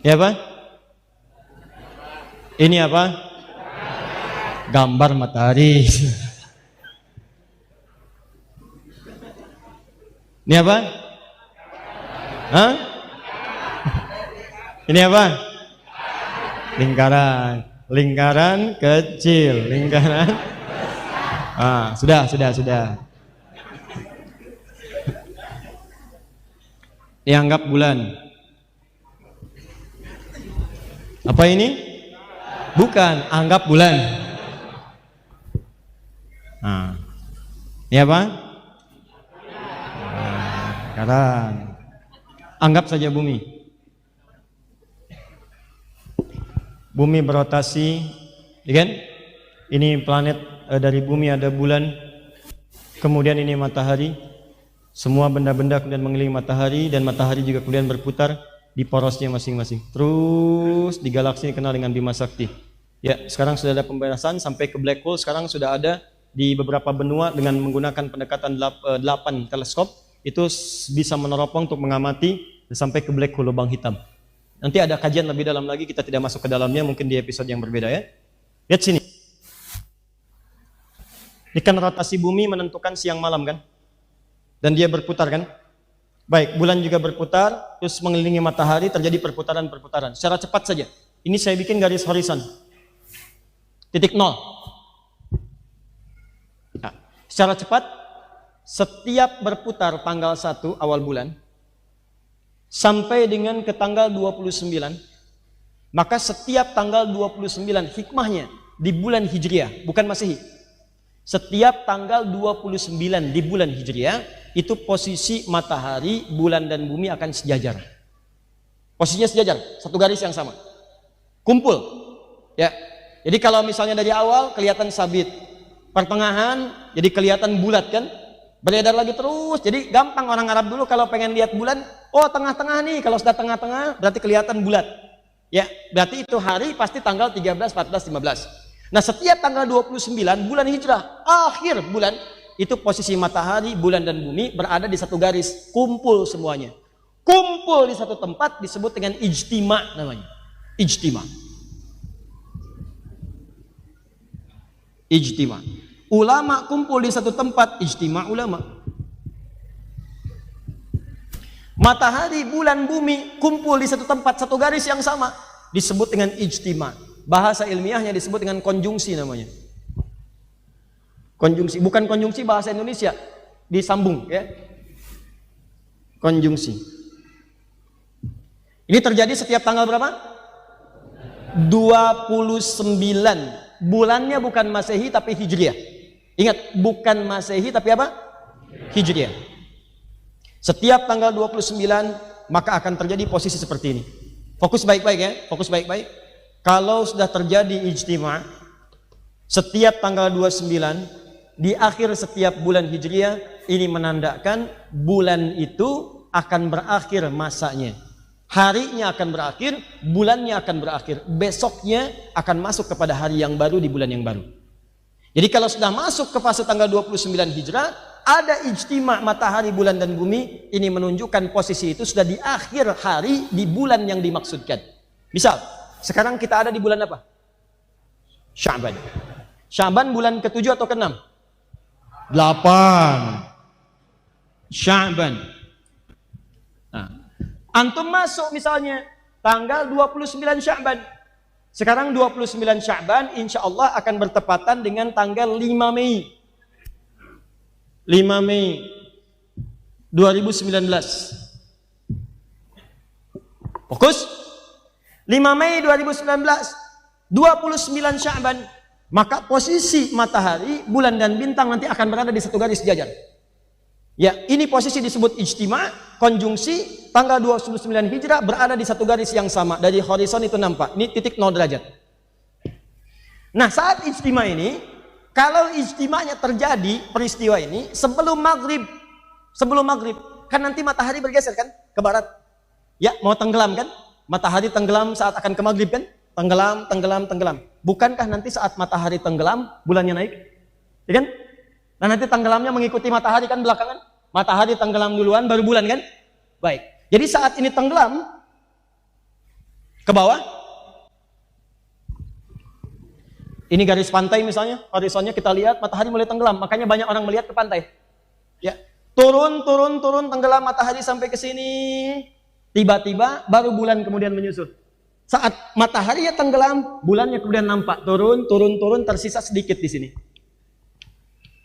Ya apa? Ini apa? Gambar matahari. Ini apa? Hah? Ini apa? Lingkaran. Lingkaran kecil. Lingkaran. Sudah. Dianggap bulan. Apa ini? Bukan, anggap bulan. Ini apa? Lingkaran. Anggap saja bumi. Bumi berotasi, ya kan? Ini planet dari bumi ada bulan, kemudian ini matahari. Semua benda-benda kemudian mengelilingi matahari dan matahari juga kemudian berputar di porosnya masing-masing. Terus di galaksi ini kenal dengan Bima Sakti. Ya, sekarang sudah ada pembahasan sampai ke black hole. Sekarang sudah ada di beberapa benua dengan menggunakan pendekatan 8 teleskop itu bisa meneropong untuk mengamati sampai ke black hole, lubang hitam. Nanti ada kajian lebih dalam lagi, kita tidak masuk ke dalamnya, mungkin di episode yang berbeda ya. Lihat sini. Ini kan rotasi bumi menentukan siang malam kan? Dan dia berputar kan? Baik, bulan juga berputar, terus mengelilingi matahari, terjadi perputaran-perputaran. Secara cepat saja. Ini saya bikin garis horizon. Titik nol. Nah, secara cepat, setiap berputar tanggal 1 awal bulan, sampai dengan ke tanggal 29, maka setiap tanggal 29 hikmahnya di bulan Hijriah, bukan Masehi. Setiap tanggal 29 di bulan Hijriah itu posisi matahari, bulan dan bumi akan sejajar. Posisinya sejajar, satu garis yang sama. Kumpul. Ya. Jadi kalau misalnya dari awal kelihatan sabit, pertengahan jadi kelihatan bulat kan? Beredar lagi terus. Jadi gampang orang Arab dulu kalau pengen lihat bulan, oh tengah-tengah nih. Kalau sudah tengah-tengah berarti kelihatan bulat. Ya, berarti itu hari pasti tanggal 13, 14, 15. Nah, setiap tanggal 29 bulan Hijrah, akhir bulan, itu posisi matahari, bulan dan bumi berada di satu garis, kumpul semuanya. Kumpul di satu tempat disebut dengan ijtima namanya. Ijtima. Ijtima. Ulama kumpul di satu tempat, ijtima ulama. Matahari, bulan, bumi kumpul di satu tempat, satu garis yang sama, disebut dengan ijtima. Bahasa ilmiahnya disebut dengan konjungsi namanya. Konjungsi, bukan konjungsi bahasa Indonesia, disambung ya. Konjungsi. Ini terjadi setiap tanggal berapa? 29. Bulannya bukan Masehi tapi Hijriah. Ingat, bukan Masehi tapi apa? Hijriah. Setiap tanggal 29 maka akan terjadi posisi seperti ini. Fokus baik-baik ya, fokus baik-baik. Kalau sudah terjadi ijtima setiap tanggal 29 di akhir setiap bulan Hijriah, ini menandakan bulan itu akan berakhir masanya. Harinya akan berakhir, bulannya akan berakhir. Besoknya akan masuk kepada hari yang baru di bulan yang baru. Jadi kalau sudah masuk ke fase tanggal 29 Hijrah, ada ijtima matahari, bulan dan bumi, ini menunjukkan posisi itu sudah di akhir hari di bulan yang dimaksudkan. Misal, sekarang kita ada di bulan apa? Sya'ban. Sya'ban bulan ke-7 atau ke-6? 8. Sya'ban. Nah, antum masuk misalnya tanggal 29 Sya'ban. Sekarang 29 Sya'ban insya Allah akan bertepatan dengan tanggal 5 Mei. 5 Mei 2019. Fokus. 5 Mei 2019, 29 Sya'ban, maka posisi matahari, bulan dan bintang nanti akan berada di satu garis sejajar. Ya, ini posisi disebut ijtima, konjungsi, tanggal 29 Hijrah berada di satu garis yang sama. Dari horizon itu nampak, ini titik 0 derajat. Nah, saat ijtima ini, kalau ijtimanya terjadi, peristiwa ini, sebelum maghrib, kan nanti matahari bergeser kan, ke barat. Ya, mau tenggelam kan? Matahari tenggelam saat akan ke maghrib kan? Tenggelam. Bukankah nanti saat matahari tenggelam, bulannya naik? Ya kan? Nah nanti tenggelamnya mengikuti matahari kan belakangan? Matahari tenggelam duluan, baru bulan kan? Baik. Jadi saat ini tenggelam, Ke bawah. Ini garis pantai misalnya, horizonnya kita lihat matahari mulai tenggelam, makanya banyak orang melihat ke pantai. Ya, turun, tenggelam matahari sampai ke sini. Tiba-tiba baru bulan kemudian menyusul. Saat matahari ya tenggelam, bulannya kemudian nampak, turun, tersisa sedikit di sini.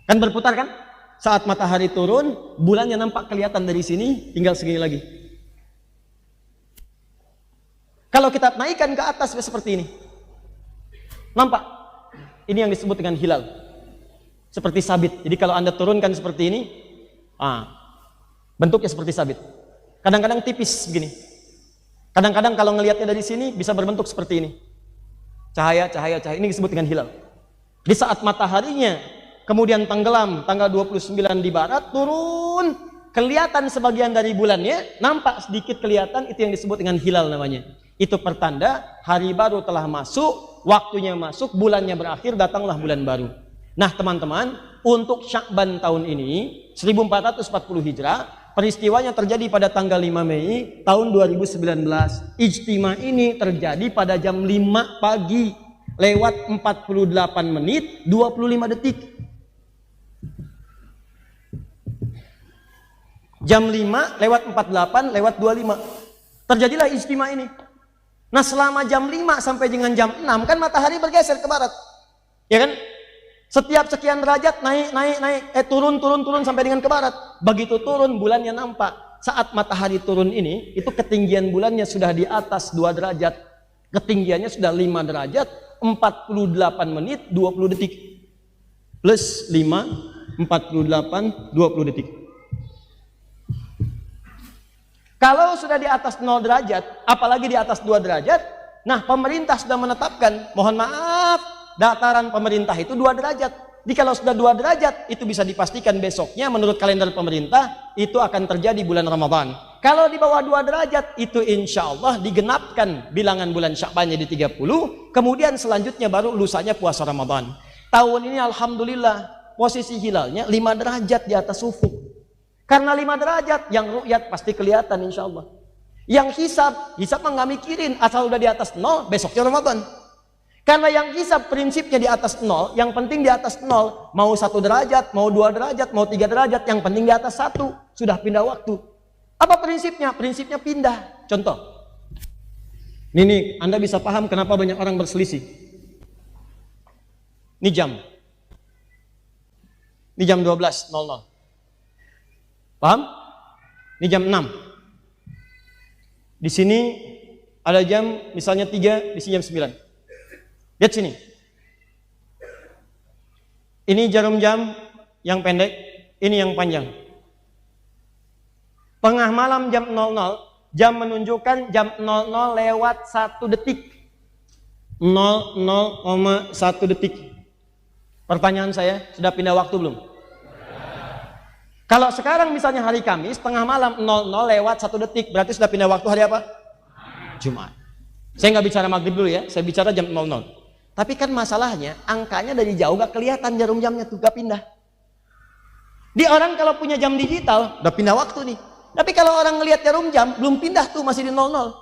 Kan berputar kan? Saat matahari turun, bulannya nampak kelihatan dari sini, tinggal segini lagi. Kalau kita naikkan ke atas seperti ini, nampak? Ini yang disebut dengan hilal. Seperti sabit. Jadi kalau Anda turunkan seperti ini, bentuknya seperti sabit. Kadang-kadang tipis begini. Kadang-kadang kalau ngelihatnya dari sini bisa berbentuk seperti ini. Cahaya. Ini disebut dengan hilal. Di saat mataharinya kemudian tenggelam tanggal 29 di barat, turun, kelihatan sebagian dari bulannya, nampak sedikit kelihatan, itu yang disebut dengan hilal namanya. Itu pertanda hari baru telah masuk, waktunya masuk, bulannya berakhir, datanglah bulan baru. Nah teman-teman, untuk Sya'ban tahun ini 1440 Hijrah, peristiwanya terjadi pada tanggal 5 Mei tahun 2019. Ijtima ini terjadi pada jam 5 pagi lewat 48 menit 25 detik. Jam 5 lewat 48 lewat 25. Terjadilah ijtima ini. Nah selama jam 5 sampai dengan jam 6 kan matahari bergeser ke barat. Ya kan? Setiap sekian derajat naik, turun sampai dengan ke barat. Begitu turun bulannya nampak. Saat matahari turun ini, itu ketinggian bulannya sudah di atas 2 derajat. Ketinggiannya sudah 5 derajat, 48 menit 20 detik. Plus 5, 48, 20 detik. Kalau sudah di atas 0 derajat, apalagi di atas 2 derajat, nah pemerintah sudah menetapkan, mohon maaf, dataran pemerintah itu 2 derajat. Jadi kalau sudah 2 derajat, itu bisa dipastikan besoknya menurut kalender pemerintah, itu akan terjadi bulan Ramadan. Kalau di bawah 2 derajat, itu insya Allah digenapkan bilangan bulan Sya'bannya di 30, kemudian selanjutnya baru lusanya puasa Ramadan. Tahun ini Alhamdulillah, posisi hilalnya 5 derajat di atas ufuk. Karena 5 derajat, yang ru'yat pasti kelihatan insya Allah. Yang hisab nggak mikirin, asal udah di atas 0, besoknya Ramadan. Karena yang hisab prinsipnya di atas 0, yang penting di atas 0, mau 1 derajat, mau 2 derajat, mau 3 derajat, yang penting di atas 1, sudah pindah waktu. Apa prinsipnya? Prinsipnya pindah. Contoh, ini Anda bisa paham kenapa banyak orang berselisih. Ini jam 12.00. Paham? Ini jam 6. Di sini ada jam misalnya 3, di sini jam 9. Lihat sini. Ini jarum jam yang pendek, ini yang panjang. Tengah malam jam 00, jam menunjukkan jam 00 lewat 1 detik. 00,1 detik. Pertanyaan saya, sudah pindah waktu belum? Kalau sekarang misalnya hari Kamis, tengah malam 00 lewat 1 detik, berarti sudah pindah waktu hari apa? Jumat. Saya nggak bicara maghrib dulu ya, saya bicara jam 00. Tapi kan masalahnya, angkanya dari jauh nggak kelihatan jarum jamnya tuh, nggak pindah. Di orang kalau punya jam digital, udah pindah waktu nih. Tapi kalau orang ngelihat jarum jam, belum pindah tuh, masih di 00.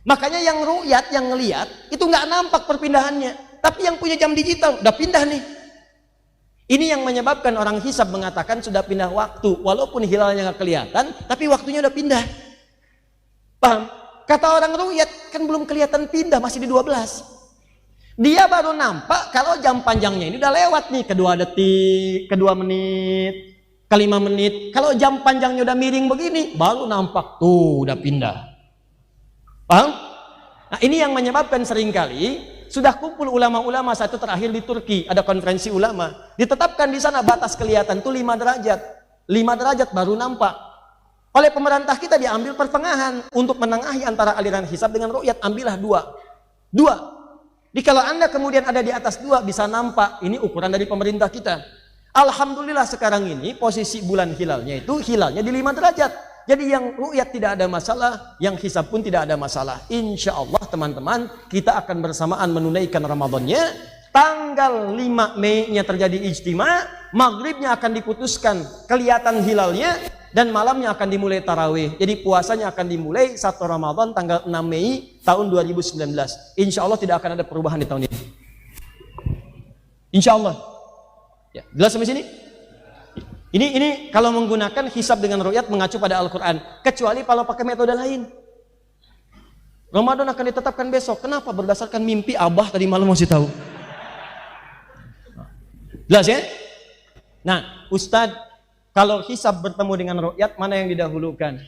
Makanya yang ru'yat, yang ngelihat, itu nggak nampak perpindahannya. Tapi yang punya jam digital, udah pindah nih. Ini yang menyebabkan orang hisab mengatakan sudah pindah waktu. Walaupun hilalnya nggak kelihatan, tapi waktunya udah pindah. Paham? Kata orang ru'yat, kan belum kelihatan pindah, masih di 12. Dia baru nampak kalau jam panjangnya ini udah lewat nih, ke 2 detik, ke 2 menit, ke 5 menit. Kalau jam panjangnya udah miring begini, baru nampak tuh udah pindah. Paham? Nah ini yang menyebabkan seringkali sudah kumpul ulama-ulama, satu terakhir di Turki, ada konferensi ulama. Ditetapkan di sana batas kelihatan tuh 5 derajat. 5 derajat baru nampak. Oleh pemerintah kita diambil pertengahan untuk menengahi antara aliran hisab dengan ru'yat, ambillah 2. Jadi kalau Anda kemudian ada di atas 2 bisa nampak, ini ukuran dari pemerintah kita. Alhamdulillah sekarang ini posisi bulan hilalnya itu hilalnya di 5 derajat. Jadi yang ru'yat tidak ada masalah, yang hisab pun tidak ada masalah. Insya Allah teman-teman, kita akan bersamaan menunaikan Ramadannya. Tanggal 5 Mei-nya terjadi ijtima, maghribnya akan diputuskan, kelihatan hilalnya, dan malamnya akan dimulai tarawih. Jadi puasanya akan dimulai 1 Ramadan tanggal 6 Mei tahun 2019. Insya Allah tidak akan ada perubahan di tahun ini. Insya Allah. Ya, jelas sampai sini? Ini kalau menggunakan hisab dengan ru'yat mengacu pada Al-Quran. Kecuali kalau pakai metode lain. Ramadan akan ditetapkan besok. Kenapa? Berdasarkan mimpi Abah tadi malam masih tahu. Jelas ya? Nah, Ustadz, kalau hisab bertemu dengan ru'yat, mana yang didahulukan?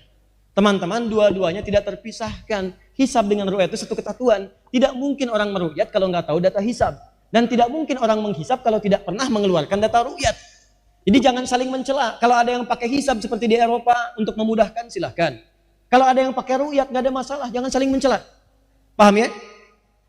Teman-teman, dua-duanya tidak terpisahkan. Hisab dengan ru'yat itu satu kesatuan. Tidak mungkin orang meru'yat kalau nggak tahu data hisab. Dan tidak mungkin orang menghisab kalau tidak pernah mengeluarkan data ru'yat. Jadi jangan saling mencela. Kalau ada yang pakai hisab seperti di Eropa untuk memudahkan, silahkan. Kalau ada yang pakai ru'yat, nggak ada masalah. Jangan saling mencela. Paham ya?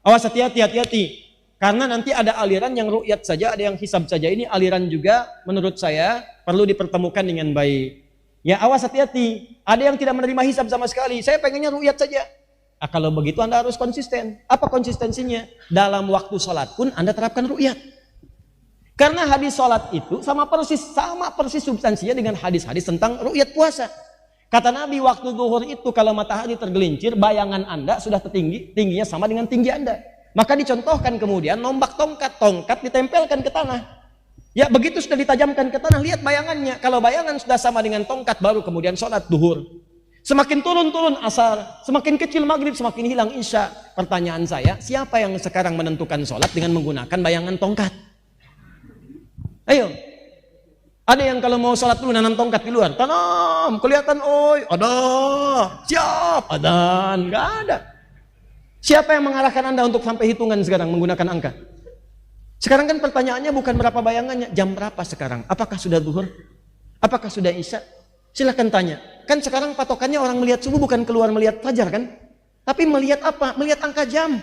Awas, hati-hati. Karena nanti ada aliran yang ru'yat saja, ada yang hisab saja. Ini aliran juga menurut saya perlu dipertemukan dengan baik. Ya, awas, hati-hati. Ada yang tidak menerima hisab sama sekali. Saya pengennya ru'yat saja. Nah, kalau begitu Anda harus konsisten. Apa konsistensinya? Dalam waktu sholat pun Anda terapkan ru'yat. Karena hadis sholat itu sama persis substansinya dengan hadis-hadis tentang ru'yat puasa. Kata Nabi, waktu zuhur itu kalau matahari tergelincir, bayangan Anda sudah tingginya sama dengan tinggi Anda. Maka dicontohkan kemudian nombak tongkat ditempelkan ke tanah. Ya, begitu sudah ditajamkan ke tanah, lihat bayangannya. Kalau bayangan sudah sama dengan tongkat, baru kemudian sholat duhur. Semakin turun asar, semakin kecil maghrib, semakin hilang isya. Pertanyaan saya, siapa yang sekarang menentukan sholat dengan menggunakan bayangan tongkat? Ayo. Ada yang kalau mau sholat dulu nanam tongkat di luar. Tanam, kelihatan, oi, ada, siap, ada, nggak ada. Siapa yang mengarahkan Anda untuk sampai hitungan sekarang menggunakan angka? Sekarang kan pertanyaannya bukan berapa bayangannya, jam berapa sekarang? Apakah sudah zuhur? Apakah sudah isya? Silahkan tanya. Kan sekarang patokannya orang melihat subuh bukan keluar melihat fajar kan? Tapi melihat apa? Melihat angka jam.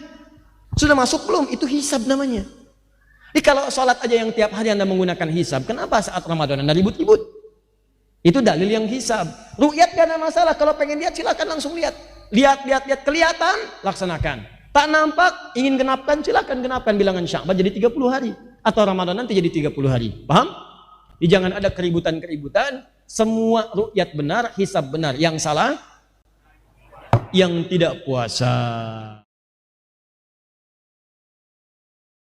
Sudah masuk belum? Itu hisab namanya. Jadi kalau sholat aja yang tiap hari Anda menggunakan hisab, kenapa saat Ramadan Anda ribut-ribut? Itu dalil yang hisab. Ru'yat gak ada masalah. Kalau pengen lihat silakan langsung lihat. Lihat, kelihatan, laksanakan. Tak nampak, ingin genapkan, silakan genapkan bilangan Sya'ban jadi 30 hari. Atau Ramadan nanti jadi 30 hari. Paham? Jadi jangan ada keributan-keributan. Semua ru'yat benar, hisab benar. Yang salah, yang tidak puasa.